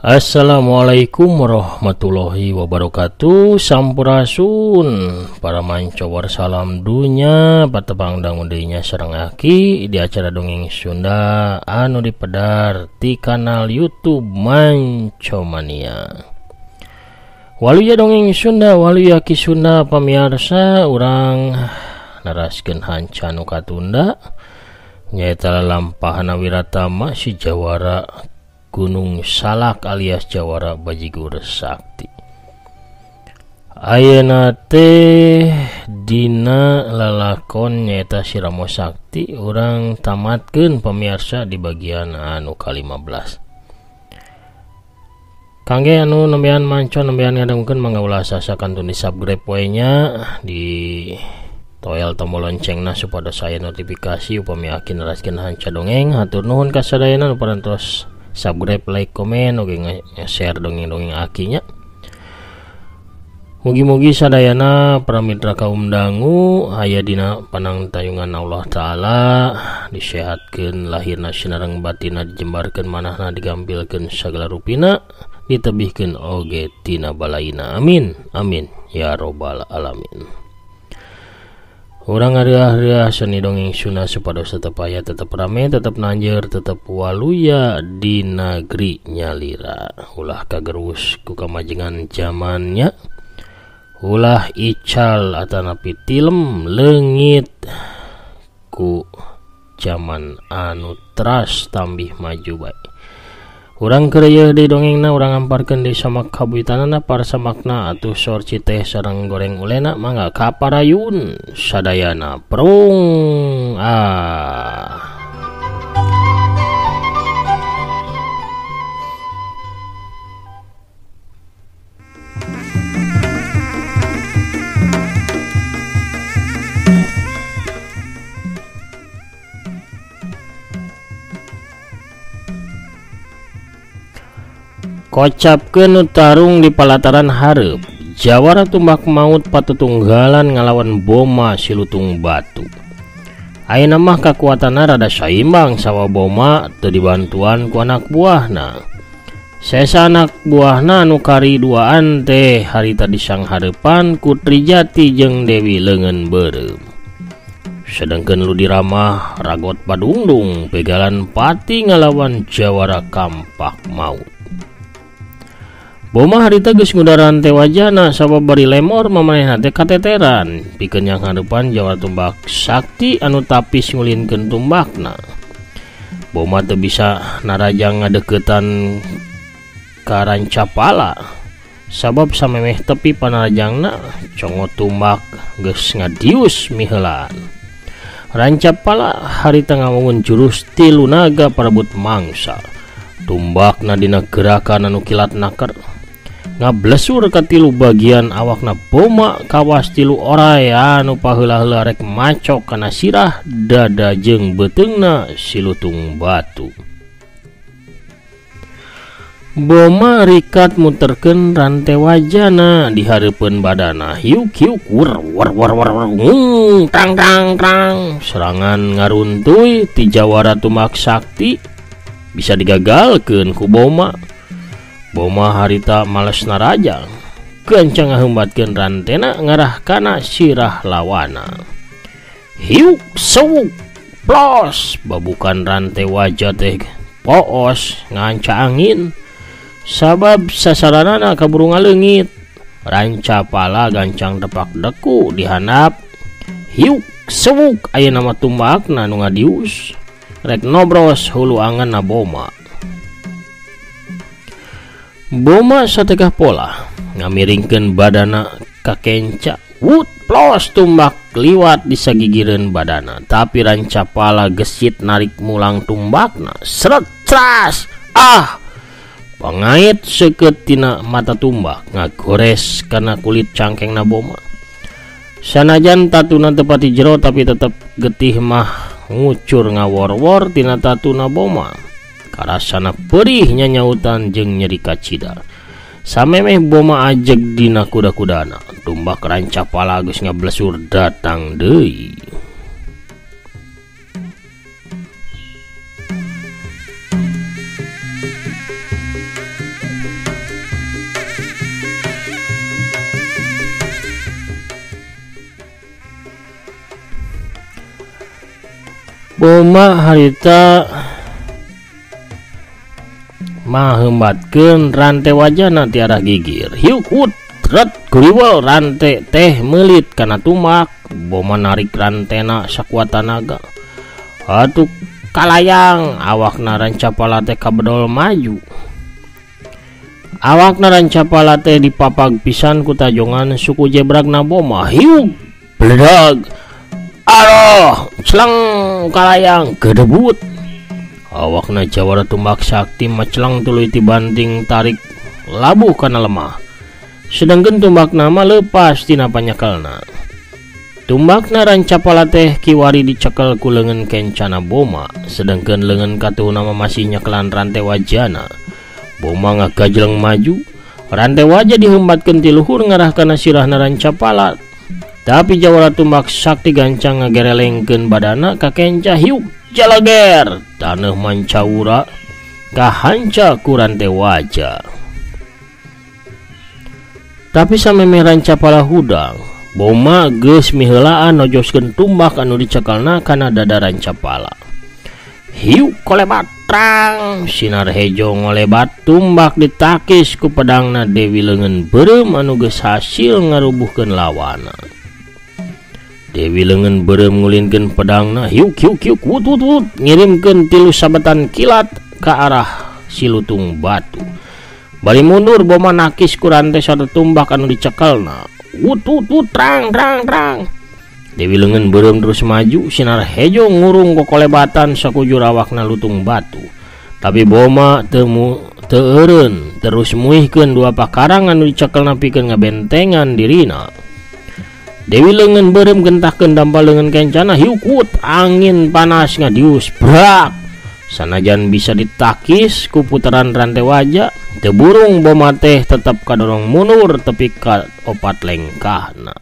Assalamualaikum warahmatullahi wabarakatuh. Sampurasun para mancowar salam dunya patebang dangudinya sareng aki di acara dongeng Sunda anu dipedar di kanal YouTube Mancomania. Waluya dongeng Sunda, waluya ki Sunda pamirsa, urang naraskeun hanca nu katunda nyaeta lampahana Wiratama si Jawara Gunung Salak alias Jawara Bajigur Sakti. Ayeuna teh dina lalakon nyaeta Siramo Sakti urang tamatkeun pamirsa di bagian anu ka-15. Kangge anu nembean mancon nembean ngadengkeun mangga ulah sasakan tun di subscribe we nya di toel tombol loncengna supados saya notifikasi upami aki naraskeun hanca dongeng. Hatur nuhun kasadayana nu parantos subscribe, like, komen, oke nge-share dongeng-dongeng akinya. Mugi-mugi sadayana para mitra kaum dangu aya dina panangtayungan Allah Ta'ala, disehatkeun lahirna sinareng batina, dijembarkeun manahna, digampilkeun sagala rupina, ditebihkeun oge tina balaina. Amin amin ya robbal alamin. Urang ngariah-riah seni dongeng Sunda supados tetep aya, tetep rame, tetep nanjeur, tetep waluya di negeri nyalira. Ulah kagerus ku kamajengan zamannya, ulah ical atanapi tilem leungit ku zaman anu teras tambih maju bae. Urang kereyeuh di dongengna urang amparkeun di samak kabuitanana para samakna atuh sor citeh sareng goreng ulena mangga kaparayun sadayana prung Kocapkeun tarung di palataran hareup, Jawara tumbak maut patutunggalan ngalawan Boma silutung batu. Ayeuna mah kakuatanna rada saimbang sawa Boma teu dibantuan ku anak buahna. Sesa anak buahna anu kari duaan teh harita disang hareupan ku Trijati jeung Dewi Leungeun Beureum. Sedengkeun Ludiramah ragot padungdung pegalan pati ngalawan Jawara kampak maut. Boma harita geus ngudaran teh wajana sabab bari lemor mamanehna teh kateteran pikeun yang hareupan Jawara tumbak sakti anu tapis ngulinkeun tumbakna. Boma teu bisa narajang ngadeuketan ka Rancapala sabab samemeh tepi panarajangna congo tumbak geus ngadius miheulaan. Rancapala harita ngawangun jurus tilu naga parebut mangsa. Tumbakna dina gerakan anu kilat naker ngablesur ka tilu bagian awakna Boma kawas tilu oray anu paheula-heula rek macok kana sirah, dada jeung beteungna silutung batu. Boma rikat muterkeun rante wajana di hareupeun badana, hiuk-hiuk war tang tang tang, serangan ngaruntuy ti Jawara tumbak sakti bisa digagalkeun ku Boma. Boma harita males narajang kencang ngaheumbatkeun rantena ngarah kana sirah lawana. Hiuk sewuk plos, babukan rante wajah teh poos nganca angin sabab sasaranana kaburu ngaleungit. Rancapala gancang depak deku dihandap. Hiuk sewuk aya nama tumbakna nu ngadius rek nobros hulu anganna Boma. Boma sategah pola ngamiringkeun badana ka kenca, wut plos tumbak liwat di sagigireun badana, tapi Rancapala gesit narik mulang tumbakna seret tras pangait seukeut tina mata tumbak ngagores kana kulit cangkengna Boma. Sanajan tatuna teu pati jero tapi tetep getih mah ngucur ngawor-wor tina tatuna Boma. Karasana perih nyanyautan jeung nyeri kacida. Samemeh Boma ajeg dina kuda-kudana, tumbak Rancapala geus ngablesur datang deui. Boma harita mahembatkeun rante wajana ti arah gigir. Hiuk utret kuriwel rante teh melit kana tumak. Boma narik rantena sakuat tanaga. Atuh kalayang awakna rancapala teh kabedol maju. Awakna rancapala teh dipapag pisan ku tajongan suku jebragna Boma. Hiuk bledag. Aduh, celang kalayang gedebut. Awakna jawara tumbak sakti macelang tuluy ti banting tarik labuh kana lemah. Sedangkan tumbak nama lepas tina panyakelna. Tumbakna rancapala teh kiwari dicekel ku leungeun kencana Boma, sedangkan leungeun katuh nama masih nyekelan rante wajana. Boma ngagajleng maju, rante wajah dihembatkeun ti luhur ngarah kana sirahna rancapala. Tapi jawara tumbak sakti gancang ngagerelengkeun badana ka kenca. Hiuk jalager taneuh mancaura kahanca ku rante wajah. Tapi sameme rancapala hudang, Boma geus miheulaan nojoskeun tumbak anu dicekelna kana dada rancapala. Hiuk kolebat trang sinar hejo ngolebat tumbak ditakis ku pedangna Dewi leungeun beureum anu geus hasil ngarubuhkeun lawana. Dewi leungeun beureum ngulinkeun pedangna. Hiuk wut ngirimkeun tilu sabetan kilat ka arah si lutung batu. Bari mundur Boma nakis ku rante satu tumbak anu dicekelna. Wut trang. Dewi leungeun beureum terus maju sinar hejo ngurung kokolebatan sakujur awakna lutung batu. Tapi Boma teu eureun terus muihkeun dua pakarang anu dicekelna pikeun ngabentengan dirina. Dewi leungeun beureum gentahkeun dampal leungeun kencana. Hiuk angin panas ngadius brak. Sanajan bisa ditakis ku putaran rante wajah, teu burung Boma teh tetep kadorong mundur tepi ka opat lengkahna.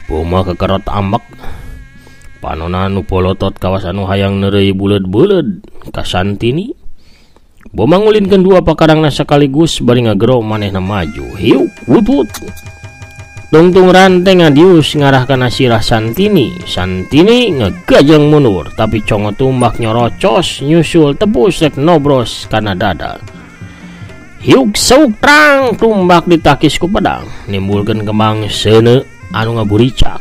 Boma kekerot ambek panonna anu polotot kawas anu hayang neureuy buleud-buleud ka Santini. Boma ngulinkeun dua pakarangna sakaligus bari ngagero manehna maju. Hiuk wut tungtung rante ngadius ngarah kana sirah Santini. Santini ngegajeng mundur tapi congo tumbak nyorocos nyusul tepus rek nobros kana dada. Hiuk sauk trang tumbak ditakis ku pedang nimbulkeun kembang seuneu anu ngaburicak.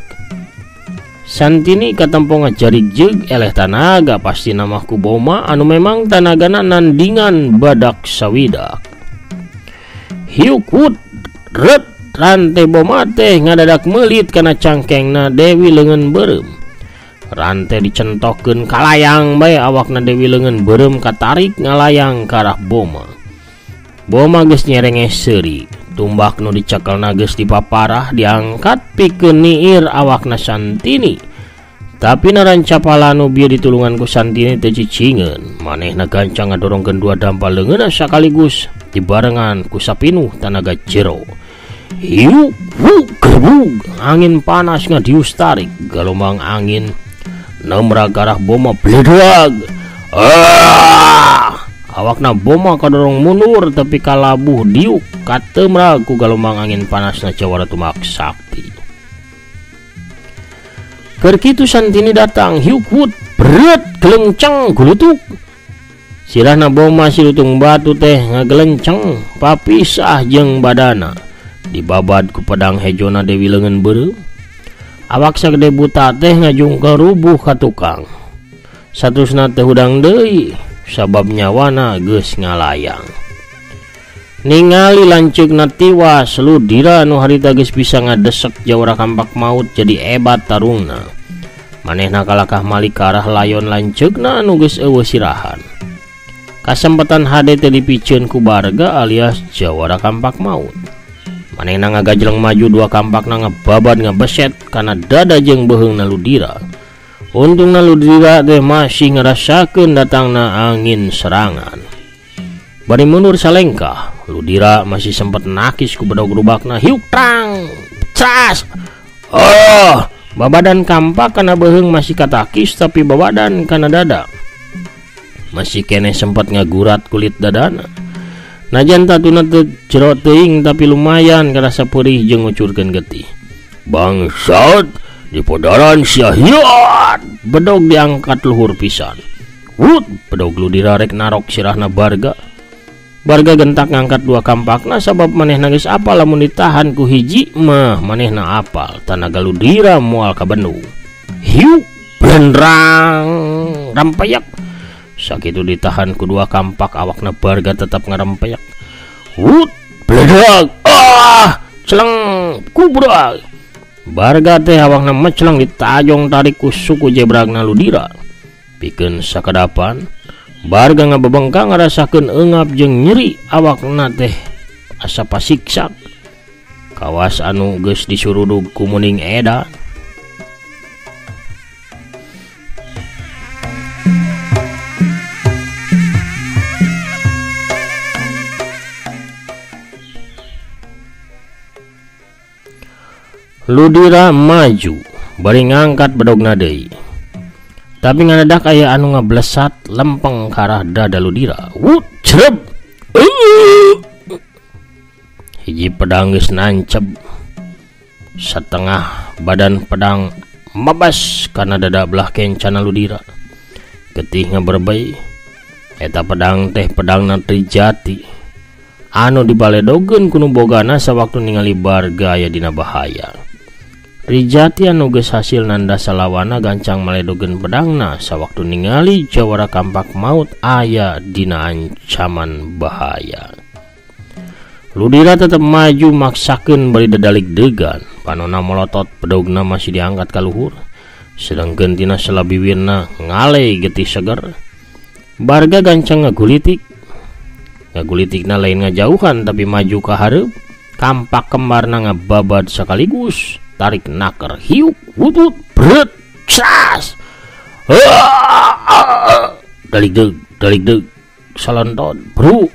Santini katempo ngajarig jeug eleh tanaga pasti namah ku Boma anu memang tanagana nandingan badak sawidak. Hiuk wut ret rante Boma teh ngadadak melit kana cangkengna Dewi leungeun beureum. Rante dicentokkeun kalayang bae awakna Dewi leungeun beureum katarik ngalayang ka arah Boma. Boma geus nyerenge seuri. Tumbak nu dicekelna geus dipaparah diangkat pikeun niir awakna Santini. Tapi narancapala nu bieu ditulungan ku Santini teu cicingeun. Manehna gancang ngadorongkeun dua dampal leungeunna sakaligus dibarengan ku sapinuh tanaga jero. Hiuk gerbug angin panas ngadius tarik gelombang angin nemra garah Boma bledag. Awakna Boma kadorong mundur tapi kalabuh diuk katemra ku gelombang angin panasna jawara tumbak sakti. Keur kitu Santini datang. Hiuk wut beret gelenceng gulutuk. Sirahna Boma si lutung batu teh ngagelenceng papisah jeung badana. Dibabad ku pedang hejona Dewi leungeun beureum. Awak sagede buta teh ngajungkeun rubuh ka tukang. Saterusna teh hudang deui sabab nyawana geus ngalayang. Ningali lanceukna tiwas ludira anu harita geus bisa ngadesek jawara kampak maut jadi ebat tarungna. Manehna kalakah malik ka arah layon lanceukna anu geus eueuh sirahan. Kasempatan hade teh dipicieun ku barga alias jawara kampak maut. Manehna ngagajleng maju dua kampakna ngebabad ngebeset kana dada jeung beuheungna ludira. Untungna ludira teh masih ngarasakeun datangna angin serangan. Bari mundur salengkah, ludira masih sempat nakis ku bedog rubakna. Hiuk trang cas. Babadan kampak kana beuheung masih katakis tapi babadan kana dada masih keneh sempat ngagurat kulit dadana. Najan tatuna teu jero teuing tapi lumayan karasa peurih jeung ngucurkeun getih. Bangsat, Di podaran syahiyat bedog diangkat luhur pisan. Wut, bedog Ludira rek narok sirahna Barga. Barga gentak ngangkat dua kampakna sabab manehna geus apal lamun ditahan ku hiji mah manehna apal tanaga Ludira moal ka Bandung. Hiu blendrang rampeyak. Sakitu ditahan ku dua kampak awakna Barga tetap ngarempeyak. Wut bledag celeng kubrak. Barga teh awakna mecleng ditajong tarik ku suku jebragna Ludira. Pikeun sakadapan Barga ngabebengkang ngarasakeun eungap jeung nyeri awakna teh asa pasiksak. Kawas anu geus disurudug ku muning edan. Ludira maju bari ngangkat bedogna deui. Tapi ngadadak aya anu ngablesat lempeng karah dada Ludira. Wut cerep. Hiji pedang geus nancep. Setengah badan pedang mabas kana dada belah kencana Ludira. Getih ngaberbei. Eta pedang teh pedangna Trijati. Anu dibaledogeun ku nu bogana sawaktu ningali Barga aya dina bahaya. Trijati anu geus hasil nanda salawana gancang maledogeun pedangna sawaktu ningali jawara kampak maut aya dina ancaman bahaya. Ludira tetep maju maksakeun bari dadalik degan. Panonna molotot pedogna masih diangkat ka luhur. Sedangkeun tina salabiwirna ngale getih seger. Barga gancang ngagulitik. Ngagulitikna lain ngajauhan tapi maju ka hareup. Kampak kembarna ngababad sekaligus. Tarik naker hiuk wutut bret sas dalik deg salontot bro.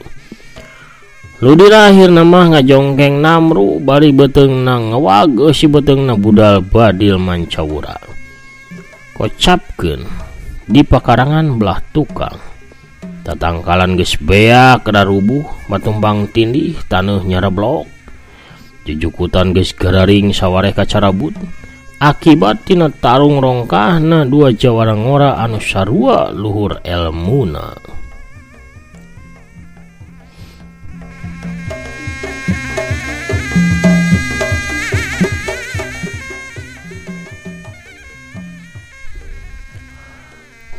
Ludira akhirna mah ngajongkeng namru bari beteungna ngawag si beteungna budal badil mancawura. Kocapkeun di pakarangan belah tukang. Tatangkalan geus beak kada rubuh matumbang tindih taneuh nyareblok. Jujukutan geus gararing sawareh kacarabut akibat tina tarung rongkahna dua jawara ngora anu sarua luhur elmuna.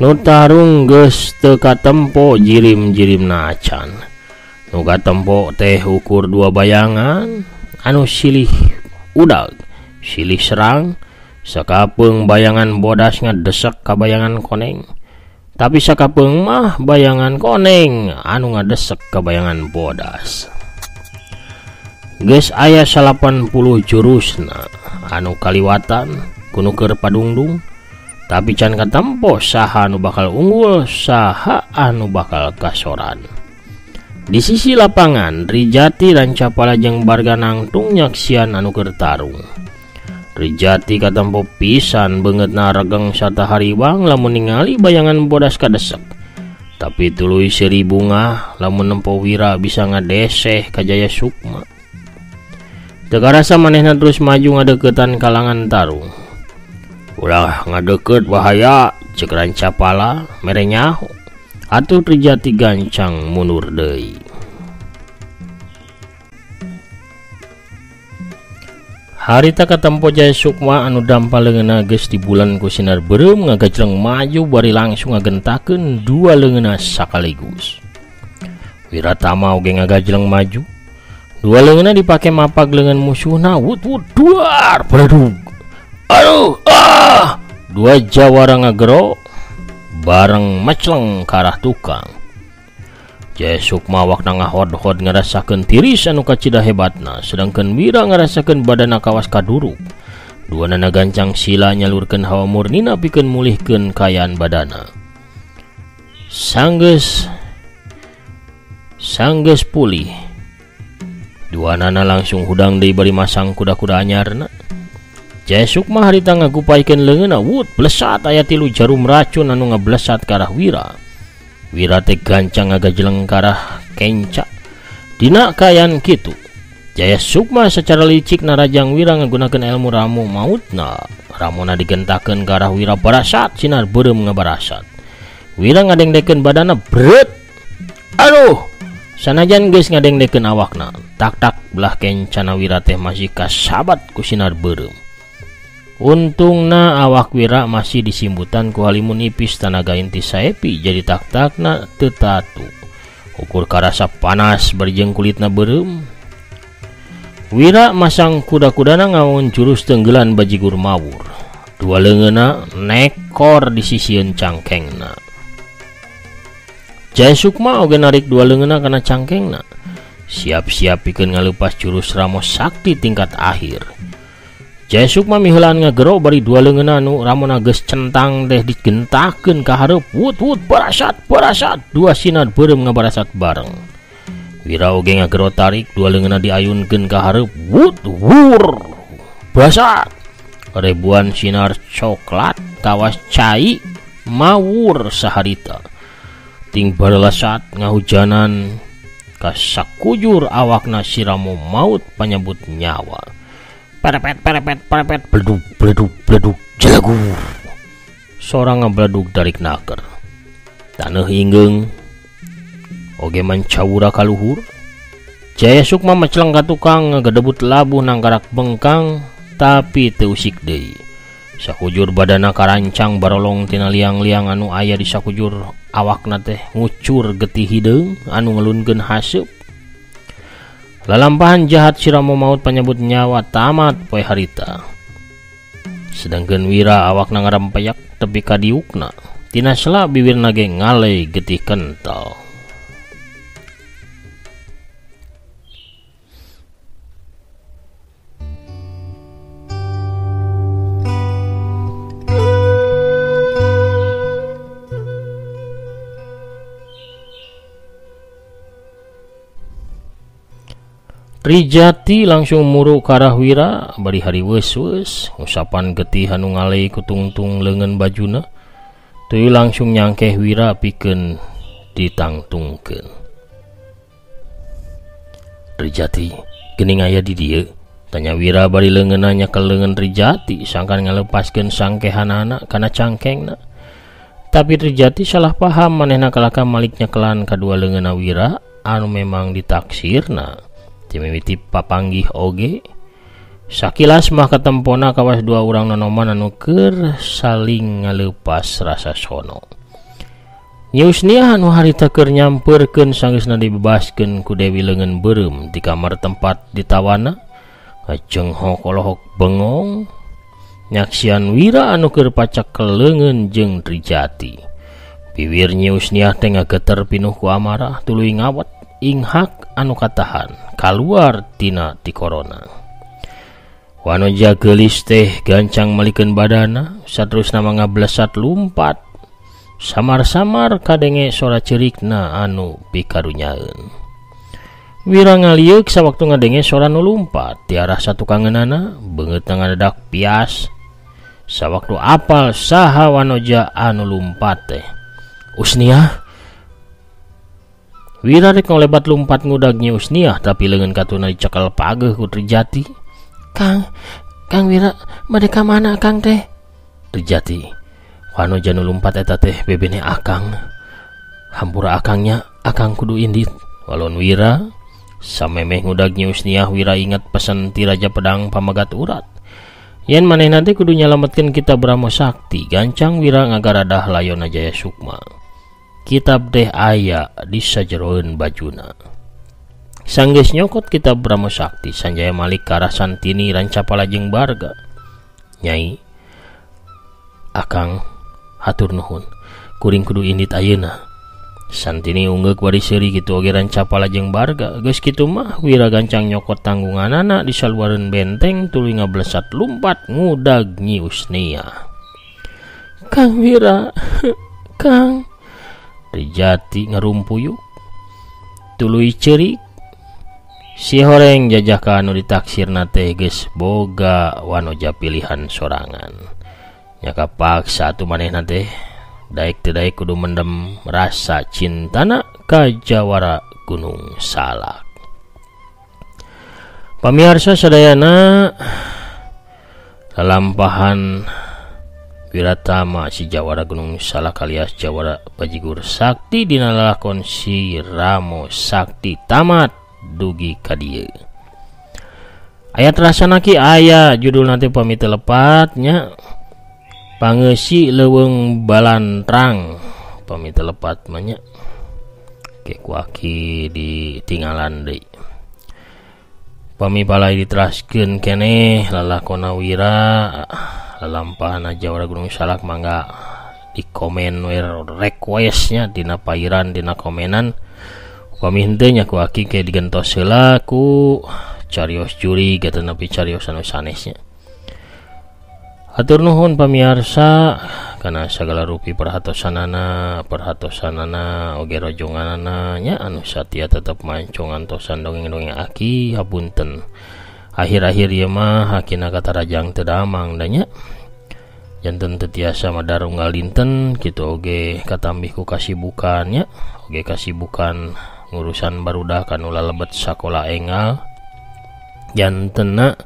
Nu tarung geus teu katempo jirim-jirimna acan. Nu katempo teh ukur dua bayangan anu silih udag, silih serang, sakapeung bayangan bodas ngadesek ka bayangan koneng. Tapi sakapeung mah bayangan koneng anu ngadesek ka bayangan bodas. Geus aya 80 jurusna anu kaliwatan kudu keur padungdung, tapi can katempo saha anu bakal unggul, saha anu bakal kasoran. Di sisi lapangan, Trijati rancapala jeung Barga nangtung nyaksian anu keur tarung. Trijati katempo pisan beungeutna regeng sarta hariwang lamun ningali bayangan bodas kadesek. Tapi tuluy seri bunga lamun nempo wira bisa ngadeseh ka Jaya Sukma. Teu karasa manehna terus maju ngadeuketan kalangan tarung. Ulah ngadeukeut bahaya ceuk rancapala mere nyaho. Atuh Trijati gancang mundur deui. Harita katempo Jaya Sukma anu dampal leungeunna geus di bulan ku sinar beureum ngagajleng maju bari langsung ngagentakeun dua leungeunna sakaligus. Wiratama oge ngagajleng maju. Dua leungeunna dipake mapag leungeun musuhna wut duar bledug. Aduh dua jawara ngagero bareng mecleng ke arah tukang. Jaya Sukma wakna ngahod-hod ngarasakeun tiris anu kacida hebatna, sedangkeun Wira ngarasakeun badanna kawas kaduruk. Duanana gancang sila nyalurkeun hawa murnina pikeun mulihkeun kayaan badana. Sanggeus pulih. Duanana langsung hudang deui bari masang kuda-kuda anyarna. Jaya Sukma harita ngagupaikeun leungeunna wut blesat aya 3 jarum racun anu ngablesat ka arah Wira. Wira teh gancang ngagajleng ka arah kenca. Dina kaayaan kitu Jaya Sukma secara licik na Rajang Wira ngagunakeun ilmu ramu mautna. Ramona digentakeun ka arah Wira barasat sinar beureum ngabarasat. Wira ngadengdekeun badana bret. Aduh, sanajan geus ngadengdekeun awakna, tak belah kencana Wira teh masih kasabat ku sinar beureum. Untungna awak Wira masih disimbutan ku halimun nipis tanaga inti saepi jadi tak-takna teu tatu. Ukur karasa panas berjeng kulitna beureum. Wira masang kuda-kudana ngawan jurus tenggelan bajigur mawur. Dua leungeuna nekor di sisieun cangkengna. Jaya Sukma oge narik dua leungeuna kana cangkengna. Siap-siap pikeun ngaleupas jurus Ramo Sakti tingkat akhir. Jaya Sukma miheulaan ngagero bari dua leungeuna anu Ramona geus centang teh digentakeun ka hareup. Wut barasat dua sinar beureum ngabarasat bareng. Wira oge ngagero tarik dua leungeuna diayunkeun ka hareup. Wut barasat. Ribuan sinar coklat kawas cai mawur saharita. Ting barelasat ngahujanan ka sakujur awakna si Ramo maut panyebut nyawa. Perepet bleduk jalagur. Sorang ngabledug darik naker. Taneuh ingeung oge mancawura kaluhur. Jaya Sukma meceleng ka tukang ngagedebut labuh nang karak bengkang tapi teu usik deui. Sakujur badana karancang barolong tina liang-liang anu aya di sakujur awakna teh ngucur getih hideung anu ngelunkeun haseup. Lalampahan jahat si Ramo maut panyebut nyawa tamat poe harita. Sedangkeun Wira awakna ngarampeyak tepi ka diukna. Tina sela bibirna ge ngaleh getih kental. Trijati langsung muru ka arah Wira bari hari weus-weus usapan getih anu ngalei ku tungtung leungeun bajuna. Tuluy langsung nyangkeh Wira pikeun ditangtungkeun. Trijati, geuning aya di dieu? Tanya Wira bari leungeunna nyekel leungeun Trijati sangkan ngalepaskeun sangkehanana kana cangkengna. Tapi Trijati salah paham manehna kalaka malik nyekelan kadua leungeunna Wira anu memang ditaksirna. Timimiti papanggih oge. Sakilas mah katempona kawas dua urang nonoman anu keur saling ngaleupas rasa sono. Nyeusniah anu harita keur nyampeurkeun sanggeusna dibebaskeun ku Dewi leungeun beureum di kamar tempat ditawana. Ngajenghok olohok bengong nyaksian Wira anu keur pacak ke leungeun jeung Trijati. Bibir Nyeusniah teh ngageter pinuh ku amarah tuluy ngawet inghak anu katahan kaluar tina ti korona. Wanoja geulis teh gancang malikeun badana saterusna mangablesat lumpat samar-samar kadenge sora ceurikna anu pikarunyaeun. Wira ngalieuk sawaktu ngadenge sora nu lumpat ti arah satukangeunana beungeutna ngadadak pias sawaktu apal saha wanoja anu lumpat teh. Usniah. Wira rek ngolebat lumpat ngudag Nyeusniah tapi leungeun katuna dicekel pageuh ku Trijati. Kang Wira bade ka mana Kang teh? Trijati, wanoja nu lumpat eta teh bebene Akang. Hampura akangnya Akang kudu indit. Walon Wira samemeh ngudag Nyeusniah Wira ingat pesen ti Raja Pedang pamagat urat. Yen manehna teh kudu nyalametkeun kitab Ramo Sakti. Gancang Wira ngagaradah layonna Jaya Sukma. Kitab teh aya di sajeroeun bajuna. Sanggeus nyokot kitab Ramo Sakti sanjaya malik ka arah Santini Rancapala jeung Barga. Nyai, Akang hatur nuhun, kuring kudu indit ayeuna. Santini ungeuk bari seuri kitu oge Rancapala jeung Barga. Geus kitu mah Wira gancang nyokot tanggunganana di saluareun benteng tuluy ngablesat lumpat ngudag Nyeusniah. Kang Wira, Kang. Trijati ngarumpuyuk tuluy ceurik. Si horeng jajah ka anu ditaksirna teh geus boga wanoja pilihan sorangan. Nya kapaksa atuh manehna teh daek teu daek kudu mendem rasa cintana ka jawara Gunung Salak. Pamirsa sadayana lalampahan Wiratama si Jawara Gunung Salak alias Jawara Bajigur Sakti dina lalakon si Ramo Sakti tamat dugi kadieu. Ayat rasanaki aya judul nanti pamit lepatnya pangeusi leuweung balantrang pamit lepat manya ke kuaki ditinggalan deui. Pami palai diteraskeun keneh lalakonna wira lalampahan Jawara Gunung Salak mangga di komen requestnya dina pairan dina komenan upami henteu nya kuaki ke digentos heula ku carios juri gata nepi carios anu sanesnya. Hatur nuhun pamirsa kana sagala rupi perhatosanana oge rojonganana nya anu satia tetep mancongan tosan dongeng-dongeng aki hapunten. Akhir-akhir ieu mah hakina kata rajang teu damang da nya. Janten teu tiasa madarunggal dinten kitu oge katambih ku kasibukannya oge kasibukan ngurusan barudak anu lalebet sakola enggal jantena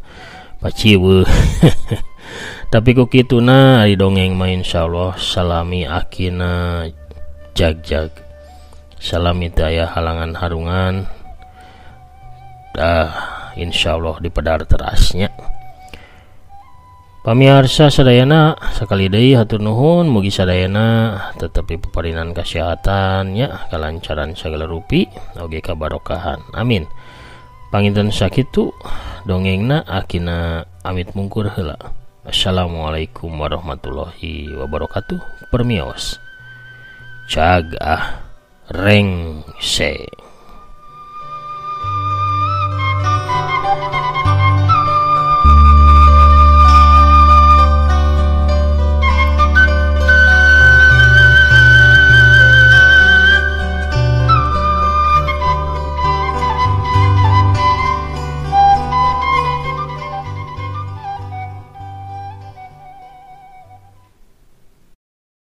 paciweuh. Tapi ku kituna ari dongeng mah insyaallah salami akina jag-jag salami teu aya halangan harungan insyaallah dipedar terasnya. Pamirsa sadayana sakali deui hatur nuhun mugi sadayana tetep dipaparinan kasehatan nya kalancaran sagala rupi oge kabarokahan amin. Panginten sakitu dongengna akina amit mungkur heula. Assalamualaikum warahmatullahi wabarakatuh. Permios Cagah Rengse.